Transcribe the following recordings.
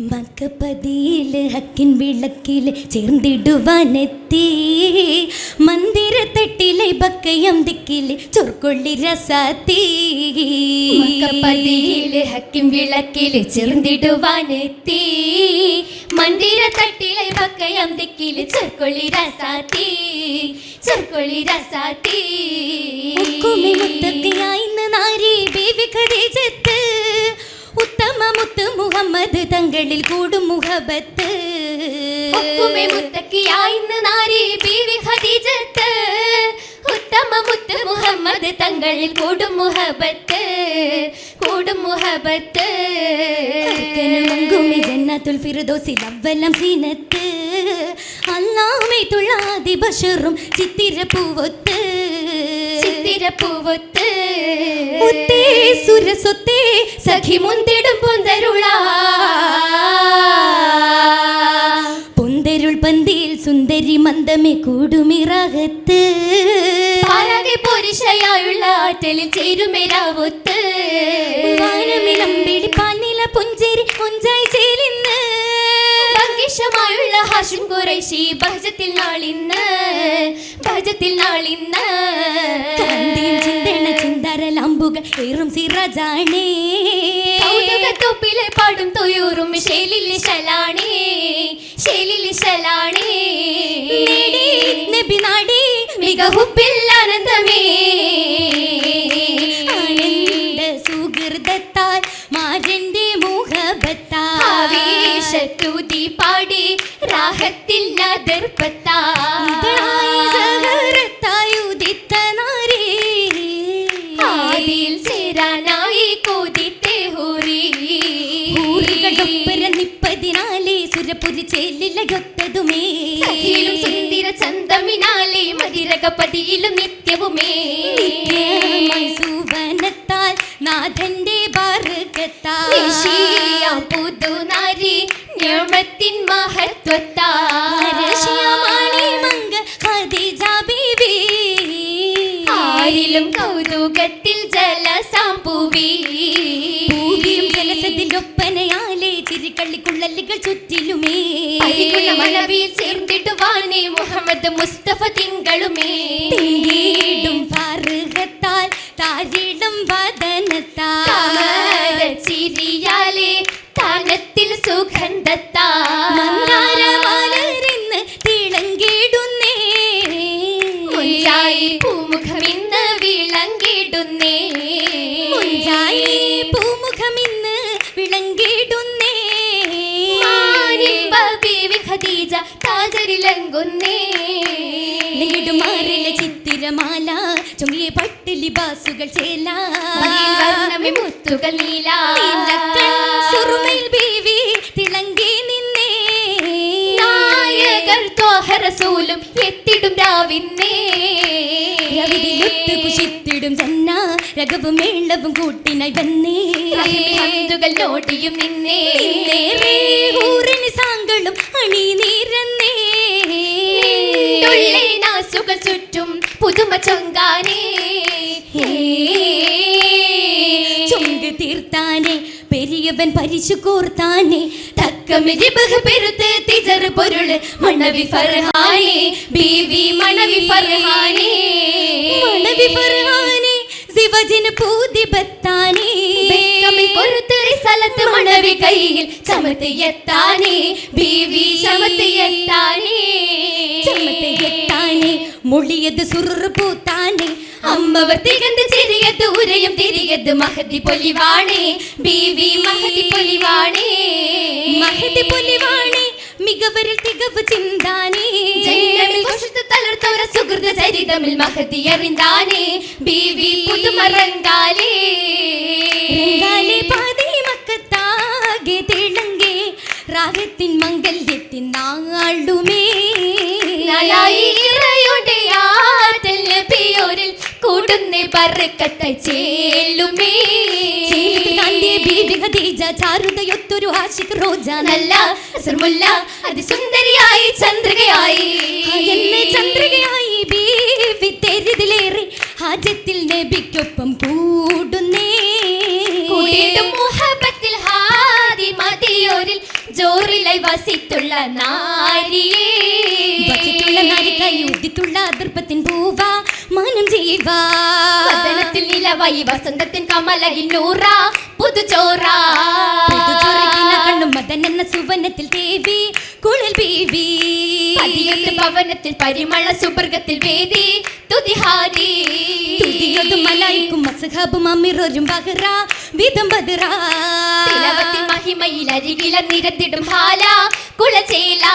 മക്കപ്പതിയില് ഹക്കിൻ വിളക്കില് ചേർന്നിടുവാനെത്തി മന്ദിരത്തട്ടിലെ ബക്കയം ദിക്കില് ചൊർക്കൊള്ളി രസാത്തി. മക്കപ്പതിയില് ഹക്കിൻ വിളക്കില് ചേർന്നിടുവാനെത്തി മന്ദിരത്തട്ടിലെ ബക്കയം ദിക്കില് ചൊർക്കൊള്ളി രസാത്തി. ചൊർക്കൊള്ളി രസാത്തി. മുത്തക്കിയായിന്ന് നാരി ബീവി ഖദീജത്ത് ഉത്തമ മുത്ത് മുഹമ്മദ് തങ്ങളിൽ കൂടും മുഹബത്ത്. മുത്തക്കിയായിന്ന് നാരി ബീവി ഖദീജത്ത് ഉത്തമ മുത്ത് മുഹമ്മദ് തങ്ങളിൽ കൂടും മുഹബത്ത്. കൂടും മുഹബത്ത്. ജന്നത്തുൽ ഫിർദൗസിൽ അവലം സീനത്ത് അല്ലാമേ തുള്ളാദി ബശറും ചിത്തിരപ്പൂവൊത്ത്. ചിത്തിരപ്പൂവൊത്ത്. ഒത്തേ സുരസൊത്തേ സഖി മുന്തിടും പൊന്തരുള പൊന്തരുൾ പന്തിയിൽ സുന്ദരി മന്ദമേ കൂടുമിറാകത്ത്. പാരാകെ പുരുഷയായുള്ള ആറ്റലിൽ ചേരുമേരാവൊത്ത്. വാനമിളമ്പിടി പാൽനില പുഞ്ചേരി കൊഞ്ചായി ചേലിന്ന് ഭംഗിഷമായുള്ള ഹാഷിം ഖുറൈശി ബഹജത്തിൽ നാളിന്ന്. ബഹജത്തിൽ നാളിന്ന് ചിന്തണ ചിന്തരലമ്പുകൾ ഏറും സിറജാണേ. തൊപ്പിലെ പാടും തൊയൂറും ശേലിലെ ശലാണേ. ശേലിലെ ശലാണേ. നബി നാടി മികഹുപ്പിൽ ആനന്ദമേ. ആനന്ദ സുഹൃതത്താൽ മാരന്റെ മുഹബത്താൽ ആവേശത്തുതി പാടി രാഹത്തിൽ നദർപ്പത്തായുദിത്ത നാരി ആദിയിൽ ചേരാനായി കൊതിത്തെ ഹൂറി. നിപ്പതിനാലേ സുരപുരി ചേലിലയൊത്തതുമേ സഖിയിലും സുന്ദര ചന്തമിനാലേ മതിരകപതിയിലും നിത്യവുമേ. സുവനത്താൽ നാഥന്റെ ബാർക്കത്താൽ പുതുനാരി നിയമത്തിൻ മഹത്വത്താൽ മംഗ ഖദീജ ബീവി ആരിലും കൗതുകത്തിൽ ജലസാമ്പൂവി. പൂവിയും ജലസത്തിലൊപ്പനയാലേ ചിരിക്കള്ളിക്കുള്ളല്ലികൾ ചുറ്റിലുമേ മണവിൽ ചേർന്നിടുവാനേ മുഹമ്മദ് മുസ്തഫ തിങ്കളുമേ. തിങ്കിടും ഫർഹത്താൽ താരിടും വദനത്താൽ ചിരിയാലേ താനത്തിൽ സുഗന്ധത്താൽ മന്ദാരമലരിന്ന് തിളങ്ങിടുന്നേ. മുഞ്ചായി പൂമുഖമിന്ന് വിളങ്ങിടുന്നേ. മുഞ്ചായി പൂമുഖമിന്ന് വിളങ്ങിടുന്നേ. ബീവി ഖദീജ താജരിലങ്കുന്നേ. നെടുമാറിലെ ചിത്തിരമാല ചൊങ്ങിയ പട്ട് ലിബാസുകൾ ചേല മുത്തുകൾ നീല സുറുമയിൽ ബീവി തിളങ്ങി നിന്നേ. നായകർ ത്വാഹ റസൂലും എത്തിടും രാവിന്നേ. രവിതിലൊത്ത് കുശിത്തിടും ജന്ന രഘവും മേളവും കൂട്ടിനായി വന്നേ. ഹന്തുകൾ നോടിയും നിന്നേ. ഊറിന് സാങ്കളും അണി നീരന്നേ. നാസുകൾ ചുറ്റും പുതുമ ചൊങ്കാനേ. ചൊങ്ക് തീർത്താനേ പെരിയവൻ പരിശു കോർത്താനേ. തക്കമിരിബഹ് പെരുത്ത് തിജർ പൊരുള് മണവി ഫർഹാനേ. ബീവി മണവി ഫർഹാനേ. മണവി ഫർഹാനേ ശിവജിന് പൂതി ബത്താനേ. കൊരുത്തറി സ്ഥലത്ത് മണവി കയ്യിൽ ചമത്ത് എത്താനേ. ബീവി ചമത്ത് എത്താനേ. ചമത്ത് എത്താനേ മൊഴിയത് സുറുറു പൂത്താനേ. അമ്മവർ തികந்து ചെറിയത് ഉരയും തിരിയത് മഹതി പൊലിവാണേ. ബീവി മഹതി പൊലിവാണേ. മഹതി പൊലിവാണേ മികവരിൽ തികവ് ചിന്താനേ. ജന്നമിൽ കുശത്ത് തളർത്തോര സുഹൃത ചരിതമിൽ മഹതി അറിന്താനേ. ബീവി പുതുമറങ്കാലേ. രംഗാലേ പാതി മക്കത്താകെ തിളങ്ങേ രാഗത്തിൻ മംഗല്യത്തിൻ നാളുമേ. നലായി ഇറയുടെ ആറ്റൽ നബിയോരിൽ കൂടുന്നേ ബർക്കത്തായി ചേലുമേ. ബീവി ഖദീജ ചാരുതയൊത്തൊരു ആശിഖ് റോജ നല്ല അസർമുല്ല അതിസുന്ദരിയായി ചന്ദ്രികയായി. എന്നെ ചന്ദ്രികയായി ബീവി തെരിതിലേറെ ഹാജത്തിൽ നബിക്കൊപ്പം കൂടുന്നേ. മുഹബത്തിൽ ഹാദി മതിയോരിൽ ജോറിലായി വസിത്തുള്ള നാരിയേ വസിത്തുള്ള നാരിക്കായി ഉദിത്തുള്ള ദർപ്പത്തിൻ പൂവ മനം ജീവാ വദനത്തിൽ നിലവായി വസന്തത്തിൻ കമലകിൽ നൂറ പുതുചോറ കണ്ണും മദനെന്ന സുവനത്തിൽ ദേവി കുളിൽ ബീവി പതിയൊത്ത് പവനത്തിൽ പരിമള സുബർഗത്തിൽ വേദി തുതിഹാരി തുതിയൊതും മലായിക്കും മസ്ഹബും അമിറോരും ബഹ്റ വിധം ബദ്റ തിലവത്തിൽ മഹിമയിൽ അരികില നിരത്തിടും ഹാല കുളചേല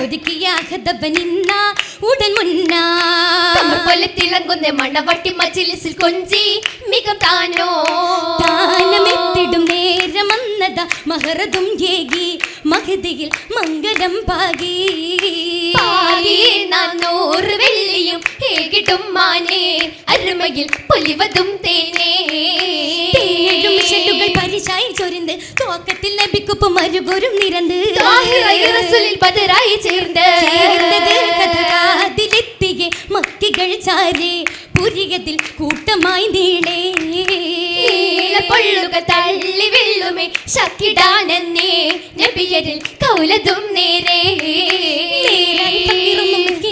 ഒതുക്കിയാകതവനിന്ന ഉടൻ മുന്ന പോലെ തിളങ്ങുന്ന മണവട്ടി മജിലിസിൽ കൊഞ്ചി മികം താനോ താനമെത്തിടും നേരമന്നത മഹറതും ഏകി മഹതിയിൽ മംഗലം പാകി നാന്നൂറ് വെള്ളിയും ഏകിടും മാനേ അരുമയിൽ പൊലിവതും തേനേ ഷെല്ലുകൾ പരിശായി ചൊരിന്ത് തോക്കത്തിൽ നബിക്കൊപ്പം മരുകൊരും നിരന്ന് ബദറായി ചേർന്നത് കഥകാതിലെത്തിയെ മക്കികൾ ചാരേ പുരികത്തിൽ കൂട്ടമായി നീളേ പൊള്ളുക തള്ളി വെള്ളുമേ ശക്കിടാനെന്നേ നബിയരിൽ കൗലതും നേരേ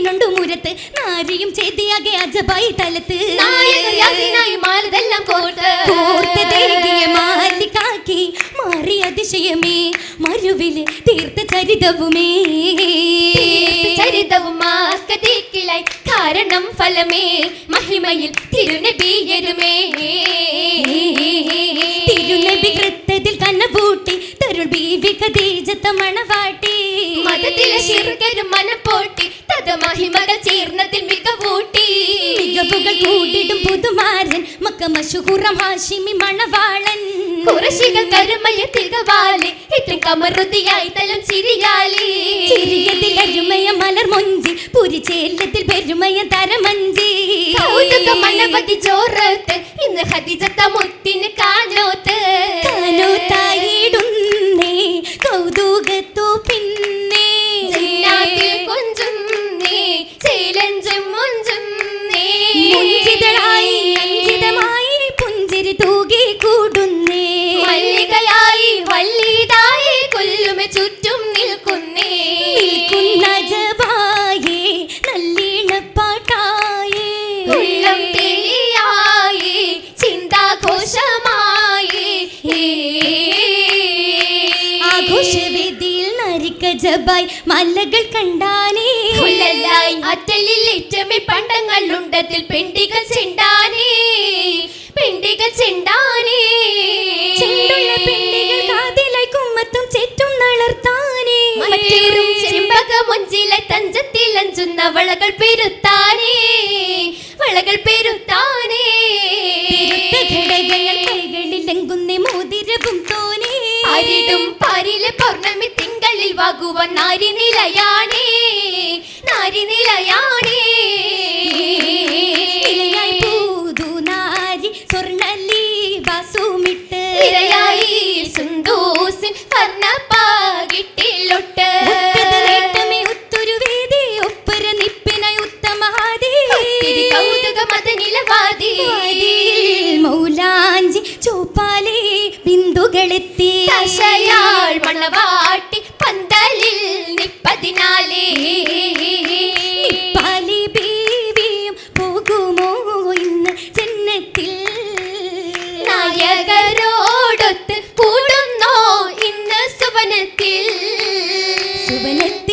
ുണ്ട് മുരത്ത് നാരിയും ചെയ്തിയാകെ അജബായി തലത്ത് മാലതെല്ലാം മാലിക്കാക്കി മാറി അതിശയമേ മരുവില് തീർത്ത ചരിതവുമേ ചരിതവും മാക്കതീക്കിലായി കാരണം ഫലമേ മഹിമയിൽ തിരുനബിയരുമേ തിരുനബി കൃത്തതിൽ കണ്ണപൂട്ടി തരുൾ ബീവി ഖദീജത്ത മണവാട്ടി മതത്തിലെ ശിർക്കരും മനപ്പോട്ടി തത മഹിമകൾ ചേർന്നതിൽ മികവൂട്ടി മികവുകൾ കൂടിടും പുതുമാരൻ മക്ക മശുഹുറം ഹാഷിമി മണവാളൻ കുറശികൾ കരുമയ തികവാലെ ഇട്ടും കമറുതിയായി തലം ചിരിയാലേ ചിരിയതിൽ അരുമയ മലർ മൊഞ്ചി പുരിച്ചേലത്തിൽ പെരുമയ തരമഞ്ചി മനവധി ചോറത്ത് ഇന്ന് ഹദിജത്ത മുത്തിന് കാണോത്ത് കാനോത്തായിടുന്നേ കൗതുകത്തോ പിന്നെ കൊഞ്ചുന്നേ ചേലഞ്ചും മുഞ്ചുന്നേ മുഞ്ചിതളായി അഞ്ചിതമായി പുഞ്ചിരി തൂകി കൂടുന്നേ മല്ലികയായി വല്ലിതായി കൊല്ലുമെ ചുറ്റും നിൽക്കുന്നേ നിൽക്കുന്ന ജബായേ നല്ലീണപ്പാട്ടായേ ഉള്ളം തെളിയായി ചിന്താഘോഷമായി ആഘോഷവേദിയിൽ നരിക്ക ജബായ് മലകൾ കണ്ടാനേ അറ്റലിൽ ഏറ്റമേ പണ്ടങ്ങൾ ഉണ്ടതിൽ പെണ്ടികൾ ചെണ്ടാനേ പെണ്ടികൾ ചെണ്ടാനേ ചെണ്ടുള്ള പെണ്ണികൾ കാതിലായി കുമ്മത്തും ചെറ്റും നളർത്താനേ ചെമ്പക മുഞ്ചിലെ തഞ്ചത്തിൽ അഞ്ചുന്ന വളകൾ പെരുത്താനേ വളകൾ പെരുത്താനേ ഘടകങ്ങൾ കൈകളിലെങ്കുന്ന മോതിരവും തോനേ അരിടും പാരിലെ പൗർണമി തിങ്കളിൽ വാകുവാൻ നാരി നിലയാണേ നാരി നിലയാണേ ഇലയായി പൂതു നാരി സ്വർണ്ണലി ബാസുമിട്ട് ഇരയായി സുന്ദൂസിൻ വർണ്ണപ്പാകിട്ടിലൊട്ട് നേട്ടമേ ഒത്തൊരു വേദി ഒപ്പര നിപ്പിനായി ഉത്തമഹാദി കൗതുക മതനിലവാദി മൗലാഞ്ചി ചോപ്പാലേ ബിന്ദുകളെത്തി ദശയാൾ മണവാട്ടി പന്തലിൽ നിപ്പതിനാലേ നിപ്പാലി ബീവിയും പോകുമോ ഇന്ന് ജന്നത്തിൽ നായകരോടൊത്ത് കൂടുന്നോ ഇന്ന് സുവനത്തിൽ സുവനത്തിൽ